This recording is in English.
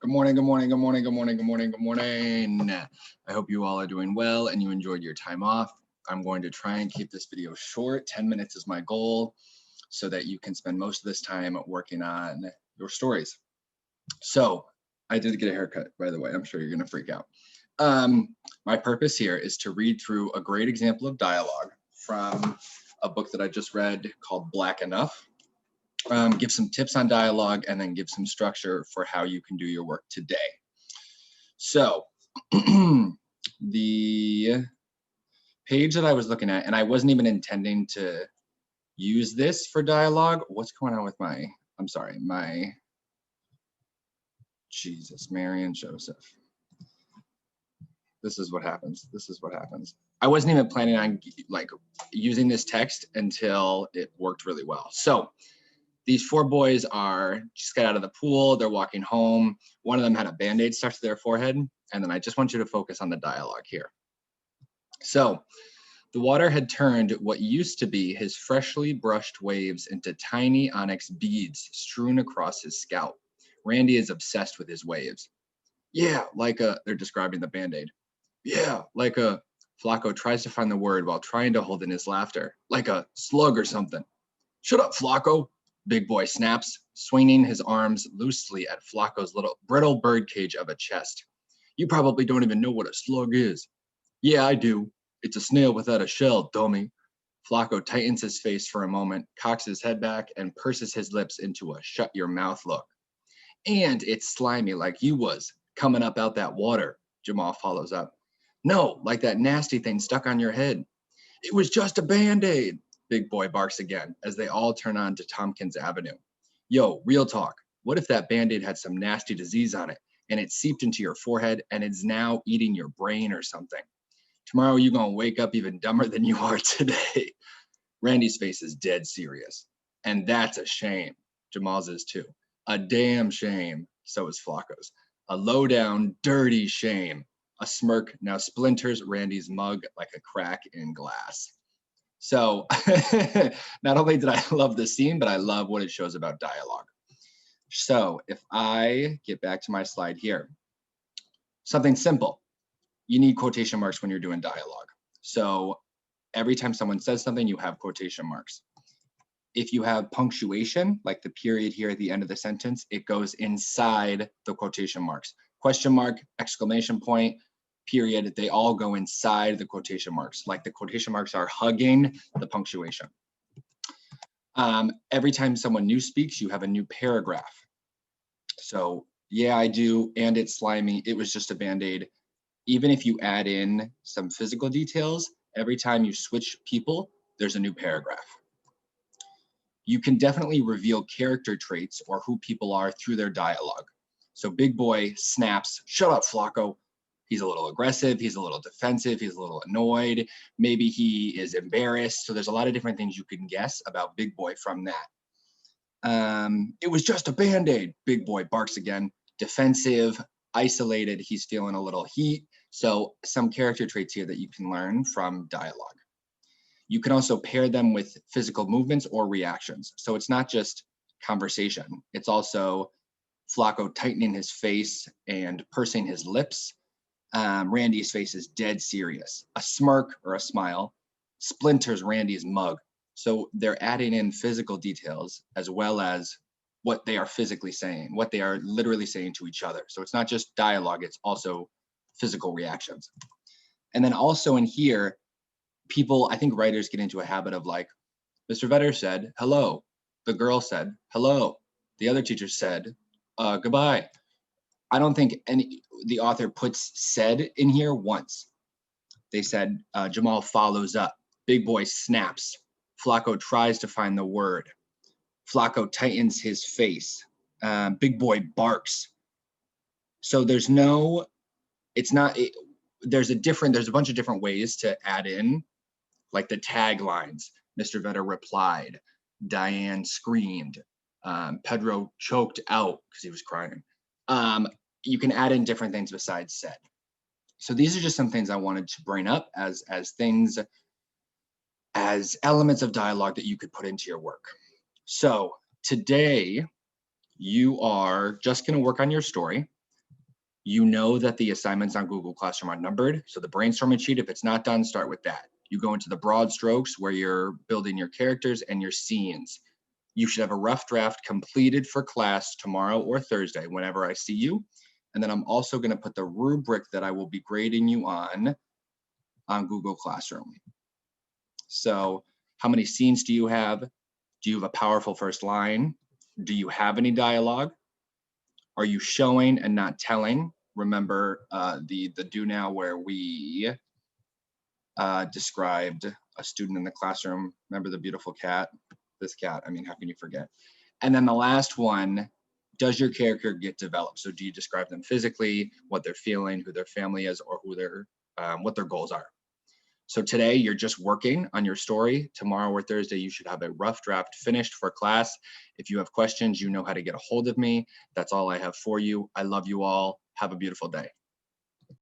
Good morning, good morning, good morning, good morning, good morning, good morning. I hope you all are doing well and you enjoyed your time off. I'm going to try and keep this video short. 10 minutes is my goal so that you can spend most of this time working on your stories. So I did get a haircut, by the way. I'm sure you're going to freak out. My purpose here is to read through a great example of dialogue from a book that I just read called Black Enough. Give some tips on dialogue, and then give some structure for how you can do your work today. So the page that I was looking at, and I wasn't even intending to use this for dialogue. What's going on with my Jesus, Mary and Joseph. This is what happens. I wasn't even planning on using this text until it worked really well. So these four boys just got out of the pool. They're walking home. One of them had a Band-Aid stuck to their forehead. And then I just want you to focus on the dialogue here. So the water had turned what used to be his freshly brushed waves into tiny onyx beads strewn across his scalp. Randy is obsessed with his waves. Yeah, they're describing the Band-Aid. Yeah, Flacco tries to find the word while trying to hold in his laughter. Like a slug or something. Shut up, Flacco. Big Boy snaps, swinging his arms loosely at Flacco's little brittle birdcage of a chest. You probably don't even know what a slug is. Yeah, I do. It's a snail without a shell, dummy. Flacco tightens his face for a moment, cocks his head back, and purses his lips into a shut-your-mouth look. And it's slimy like you was, coming up out that water, Jamal follows up. No, like that nasty thing stuck on your head. It was just a Band-Aid. Big Boy barks again as they all turn on to Tompkins Avenue. Yo, real talk. What if that Band-Aid had some nasty disease on it and it seeped into your forehead and it's now eating your brain or something? Tomorrow you're going to wake up even dumber than you are today. Randy's face is dead serious. And that's a shame. Jamal's is too. A damn shame. So is Flacco's. A low-down, dirty shame. A smirk now splinters Randy's mug like a crack in glass. So not only did I love the scene, but I love what it shows about dialogue. So if I get back to my slide here, something simple. You need quotation marks when you're doing dialogue. So every time someone says something, you have quotation marks. If you have punctuation, like the period here at the end of the sentence, it goes inside the quotation marks. Question mark, exclamation point, period, they all go inside the quotation marks. Like the quotation marks are hugging the punctuation. Every time someone new speaks, you have a new paragraph. So, yeah, I do, and it's slimy. It was just a Band-Aid. Even if you add in some physical details, every time you switch people, there's a new paragraph. You can definitely reveal character traits or who people are through their dialogue. So Big Boy snaps, shut up, Flacco. He's a little aggressive, he's a little defensive, he's a little annoyed, maybe he is embarrassed. So there's a lot of different things you can guess about Big Boy from that. It was just a Band-Aid, Big Boy barks again. Defensive, isolated, he's feeling a little heat. So some character traits here that you can learn from dialogue. You can also pair them with physical movements or reactions. So it's not just conversation, it's also Flacco tightening his face and pursing his lips. Randy's face is dead serious. A smirk or a smile splinters Randy's mug. So they're adding in physical details as well as what they are physically saying, what they are literally saying to each other. So it's not just dialogue, it's also physical reactions. And then also in here, I think writers get into a habit of like, Mr. Vedder said, hello. The girl said, hello. The other teacher said, goodbye. I don't think the author puts said in here once. They said, Jamal follows up. Big Boy snaps. Flacco tries to find the word. Flacco tightens his face. Big Boy barks. So there's a bunch of different ways to add in, like the taglines. Mr. Vedder replied. Diane screamed. Pedro choked out because he was crying. You can add in different things besides said. So these are just some things I wanted to bring up as elements of dialogue that you could put into your work. So today you are just going to work on your story. You know that the assignments on Google Classroom are numbered. So the brainstorming sheet, if it's not done, start with that. You go into the broad strokes where you're building your characters and your scenes. You should have a rough draft completed for class tomorrow or Thursday, whenever I see you. And then I'm also going to put the rubric that I will be grading you on Google Classroom. So how many scenes do you have? Do you have a powerful first line? Do you have any dialogue? Are you showing and not telling? Remember the do now where we described a student in the classroom. Remember the beautiful cat? This cat, I mean, how can you forget? And then the last one, does your character get developed? So do you describe them physically, what they're feeling, who their family is, or who their what their goals are? So today you're just working on your story. Tomorrow or Thursday, you should have a rough draft finished for class. If you have questions, you know how to get a hold of me. That's all I have for you. I love you all. Have a beautiful day.